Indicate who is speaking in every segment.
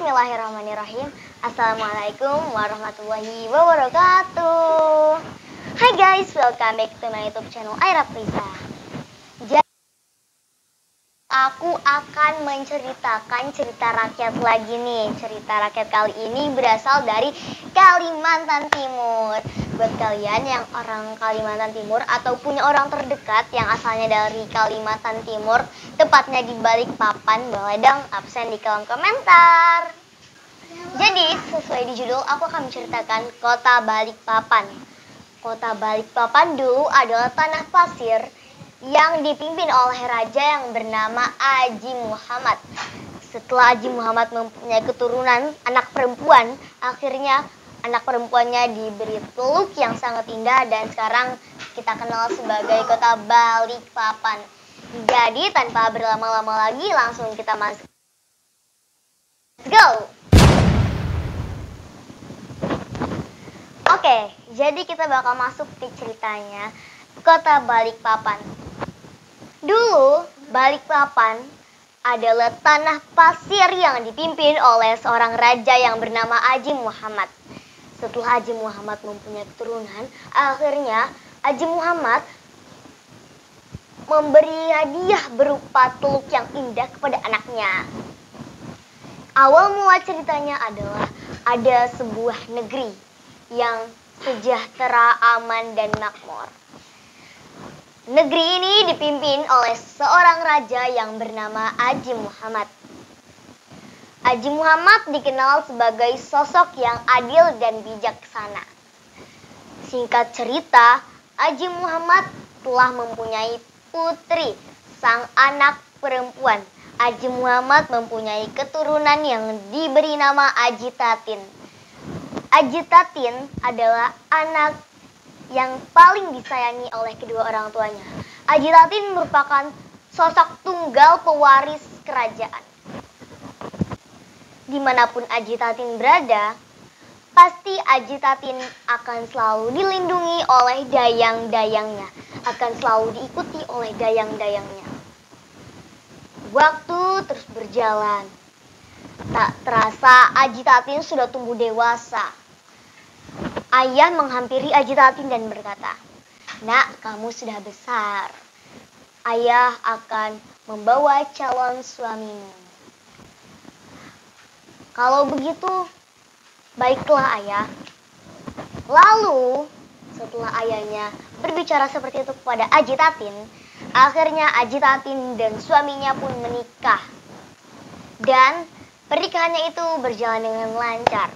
Speaker 1: Bismillahirrahmanirrahim. Assalamualaikum warahmatullahi wabarakatuh. Hai guys, welcome back to my YouTube channel Aira Prisa. Jadi aku akan menceritakan cerita rakyat lagi nih. Cerita rakyat kali ini berasal dari Kalimantan Timur. Buat kalian yang orang Kalimantan Timur atau punya orang terdekat yang asalnya dari Kalimantan Timur, tepatnya di Balikpapan, boleh dong absen di kolom komentar. Jadi, sesuai di judul, aku akan menceritakan kota Balikpapan. Kota Balikpapan dulu adalah tanah pasir yang dipimpin oleh raja yang bernama Aji Muhammad. Setelah Aji Muhammad mempunyai keturunan anak perempuan, akhirnya anak perempuannya diberi teluk yang sangat indah dan sekarang kita kenal sebagai kota Balikpapan. Jadi tanpa berlama-lama lagi langsung kita masuk. Let's go! Oke, jadi kita bakal masuk ke ceritanya kota Balikpapan. Dulu Balikpapan adalah tanah pasir yang dipimpin oleh seorang raja yang bernama Aji Muhammad. Setelah Aji Muhammad mempunyai keturunan, akhirnya Aji Muhammad memberi hadiah berupa teluk yang indah kepada anaknya. Awal mula ceritanya adalah ada sebuah negeri yang sejahtera, aman, dan makmur. Negeri ini dipimpin oleh seorang raja yang bernama Aji Muhammad. Aji Muhammad dikenal sebagai sosok yang adil dan bijaksana. Singkat cerita, Aji Muhammad telah mempunyai putri, sang anak perempuan. Aji Muhammad mempunyai keturunan yang diberi nama Aji Tatin. Aji Tatin adalah anak yang paling disayangi oleh kedua orang tuanya. Aji Tatin merupakan sosok tunggal pewaris kerajaan. Dimanapun Aji Tatin berada, pasti Aji Tatin akan selalu dilindungi oleh dayang-dayangnya, akan selalu diikuti oleh dayang-dayangnya. Waktu terus berjalan. Tak terasa Aji Tatin sudah tumbuh dewasa. Ayah menghampiri Aji Tatin dan berkata, "Nak, kamu sudah besar. Ayah akan membawa calon suamimu. Kalau begitu, baiklah ayah." Lalu, setelah ayahnya berbicara seperti itu kepada Aji Tatin, akhirnya Aji Tatin dan suaminya pun menikah. Dan pernikahannya itu berjalan dengan lancar.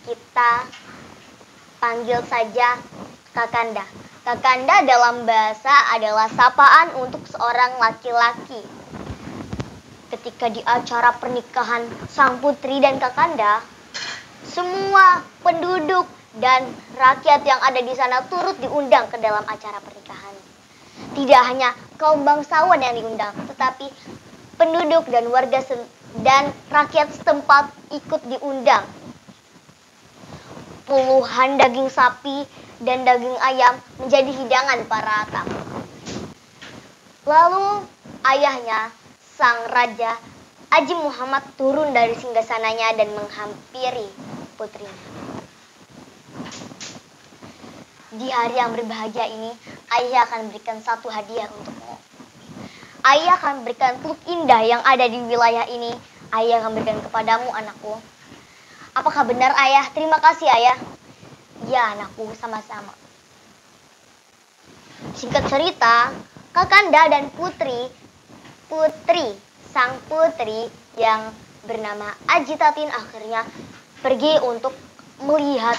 Speaker 1: Kita panggil saja Kakanda. Kakanda dalam bahasa adalah sapaan untuk seorang laki-laki. Ketika di acara pernikahan sang putri dan Kakanda, semua penduduk dan rakyat yang ada di sana turut diundang ke dalam acara pernikahan. Tidak hanya kaum bangsawan yang diundang, tetapi penduduk dan warga dan rakyat setempat ikut diundang. Puluhan daging sapi dan daging ayam menjadi hidangan para tamu. Lalu ayahnya, sang raja Aji Muhammad, turun dari singgasananya dan menghampiri putrinya. Di hari yang berbahagia ini, ayah akan berikan satu hadiah untukmu. Ayah akan berikan teluk indah yang ada di wilayah ini. Ayah akan berikan kepadamu, anakku. Apakah benar ayah? Terima kasih ayah. Ya anakku, sama-sama. Singkat cerita, Kakanda dan sang putri yang bernama Aji Tatin akhirnya pergi untuk melihat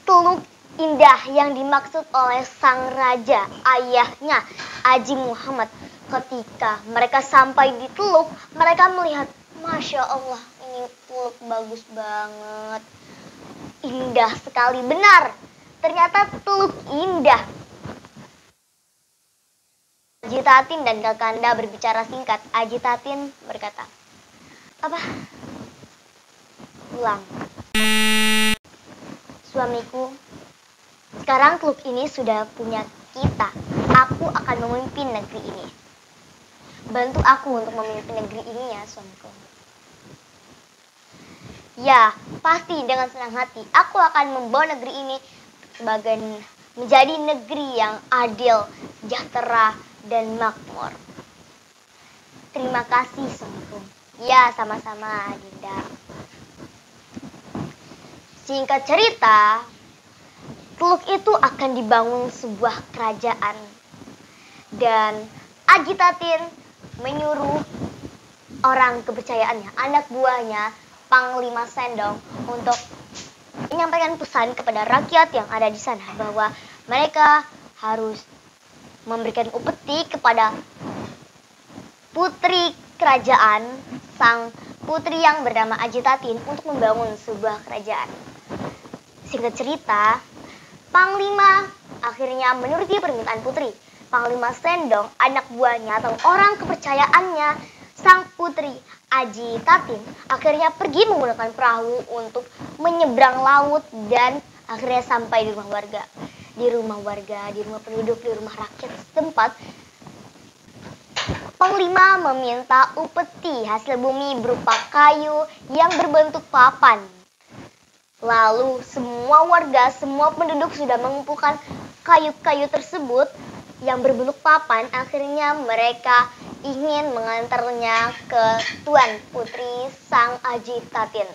Speaker 1: teluk indah yang dimaksud oleh sang raja, ayahnya Aji Muhammad. Ketika mereka sampai di teluk, mereka melihat, Masya Allah, ini teluk bagus banget. Indah sekali, benar. Ternyata teluk indah. Aji Tatin dan Kakanda berbicara singkat. Aji Tatin berkata, "Apa? Pulang. Suamiku, sekarang teluk ini sudah punya kita. Aku akan memimpin negeri ini. bantu aku untuk memimpin negeri ini ya suamiku. Ya, pasti dengan senang hati aku akan membawa negeri ini sebagai menjadi negeri yang adil, sejahtera, dan makmur. Terima kasih suamiku. Ya, sama-sama Adinda. Singkat cerita, Teluk itu akan dibangun sebuah kerajaan. Dan Ajitatin menyuruh orang kepercayaannya, anak buahnya, Panglima Sendong, untuk menyampaikan pesan kepada rakyat yang ada di sana bahwa mereka harus memberikan upeti kepada putri kerajaan, sang putri yang bernama Ajitatin, untuk membangun sebuah kerajaan. Singkat cerita, Panglima akhirnya menuruti permintaan putri. Panglima Sendong, anak buahnya atau orang kepercayaannya sang putri Ajitatin, akhirnya pergi menggunakan perahu untuk menyeberang laut dan akhirnya sampai di rumah warga. Di rumah penduduk, di rumah rakyat setempat. Panglima meminta upeti hasil bumi berupa kayu yang berbentuk papan. Lalu semua warga, semua penduduk sudah mengumpulkan kayu-kayu tersebut yang berbentuk papan. Akhirnya mereka ingin mengantarnya ke Tuan Putri sang Ajitatin.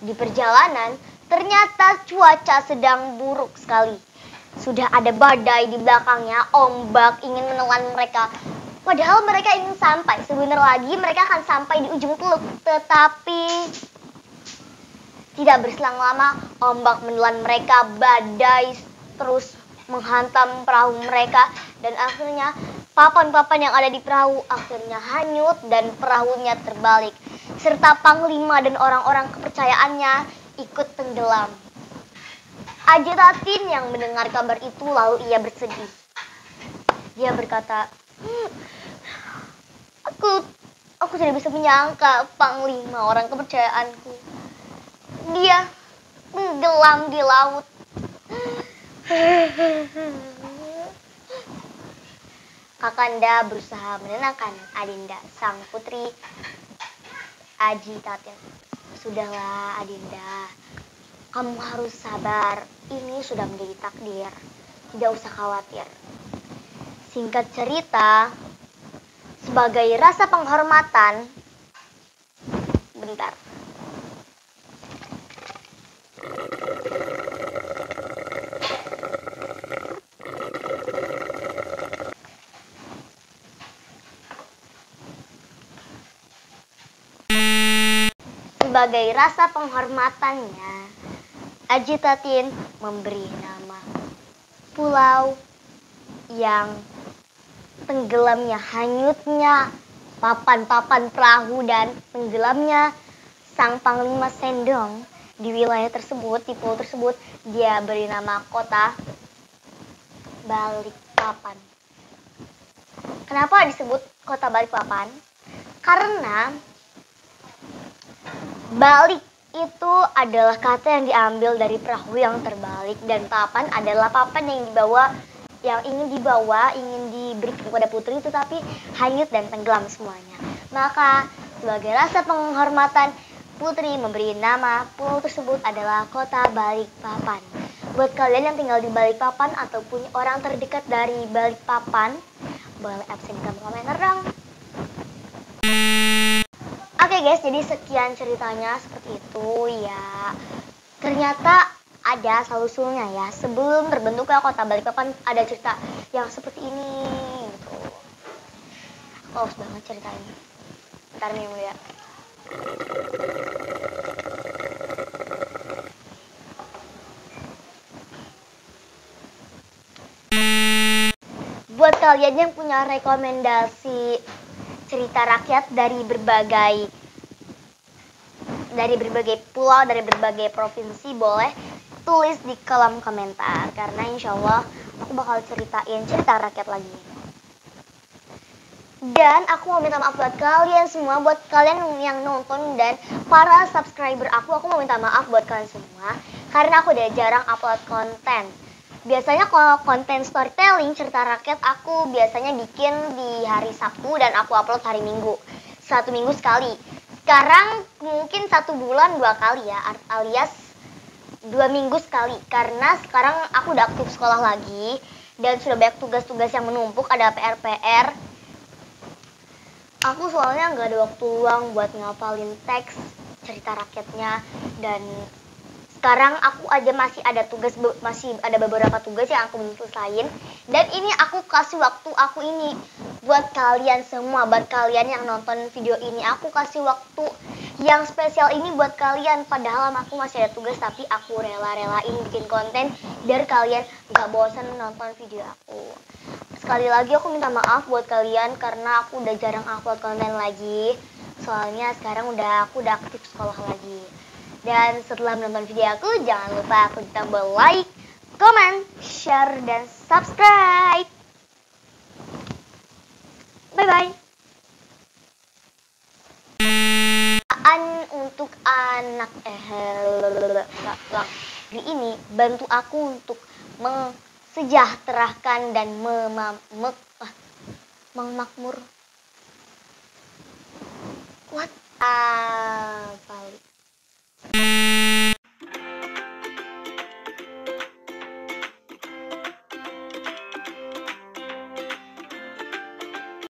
Speaker 1: Di perjalanan, ternyata cuaca sedang buruk sekali. Sudah ada badai di belakangnya, ombak ingin menelan mereka. Padahal mereka ingin sampai, sebentar lagi mereka akan sampai di ujung teluk. Tetapi tidak berselang lama, ombak menelan mereka, badai terus menghantam perahu mereka, dan akhirnya papan-papan yang ada di perahu akhirnya hanyut dan perahunya terbalik, serta Panglima dan orang-orang kepercayaannya ikut tenggelam. Ajitatin yang mendengar kabar itu lalu ia bersedih. Dia berkata, aku tidak bisa menyangka Panglima, orang kepercayaanku, dia tenggelam di laut. Kakanda berusaha menenangkan Adinda, sang putri Ajitatin. Sudahlah Adinda, kamu harus sabar. Ini sudah menjadi takdir. Tidak usah khawatir. Singkat cerita, sebagai rasa penghormatan, bentar. Sebagai rasa penghormatannya, Ajitatin memberi nama pulau yang tenggelamnya, hanyutnya papan-papan perahu dan tenggelamnya sang Panglima Sendong di wilayah tersebut, di pulau tersebut, dia beri nama kota Balikpapan. Kenapa disebut kota Balikpapan? Karena balik itu adalah kata yang diambil dari perahu yang terbalik, dan papan adalah papan yang ingin dibawa, ingin diberikan kepada putri, tetapi hanyut dan tenggelam semuanya. Maka sebagai rasa penghormatan, putri memberi nama pulau tersebut adalah kota Balikpapan. Buat kalian yang tinggal di Balikpapan ataupun orang terdekat dari Balikpapan, boleh absen di komentar dong. Oke guys, jadi sekian ceritanya seperti itu ya. Ternyata ada asal-usulnya ya. Sebelum terbentuknya kota Balikpapan ada cerita yang seperti ini gitu. Aku haus banget ceritain. Bentar nih mulia. Buat kalian yang punya rekomendasi cerita rakyat dari berbagai pulau, dari berbagai provinsi, boleh tulis di kolom komentar, karena insya Allah aku bakal ceritain cerita rakyat lagi. Dan aku mau minta maaf buat kalian semua, buat kalian yang nonton dan para subscriber aku mau minta maaf buat kalian semua, karena aku udah jarang upload konten. Biasanya kalau konten storytelling cerita rakyat aku biasanya bikin di hari Sabtu dan aku upload hari Minggu. 1 minggu sekali. Sekarang mungkin 1 bulan 2 kali ya, alias 2 minggu sekali. Karena sekarang aku udah aktif sekolah lagi dan sudah banyak tugas-tugas yang menumpuk, ada PR-PR. Aku soalnya nggak ada waktu luang buat ngapalin teks cerita rakyatnya, dan sekarang aku aja masih ada beberapa tugas yang aku belum selesain. Dan ini aku kasih waktu aku ini buat kalian semua, buat kalian yang nonton video ini. Aku kasih waktu yang spesial ini buat kalian. Padahal aku masih ada tugas, tapi aku rela-relain bikin konten biar kalian gak bosan nonton video aku. Sekali lagi aku minta maaf buat kalian karena aku udah jarang upload konten lagi. Soalnya sekarang aku udah aktif sekolah lagi. Dan setelah menonton video aku, jangan lupa aku ditambah like, comment, share, dan subscribe. Bye-bye. Untuk anak ini, bantu aku untuk mensejahterakan dan memakmur. What?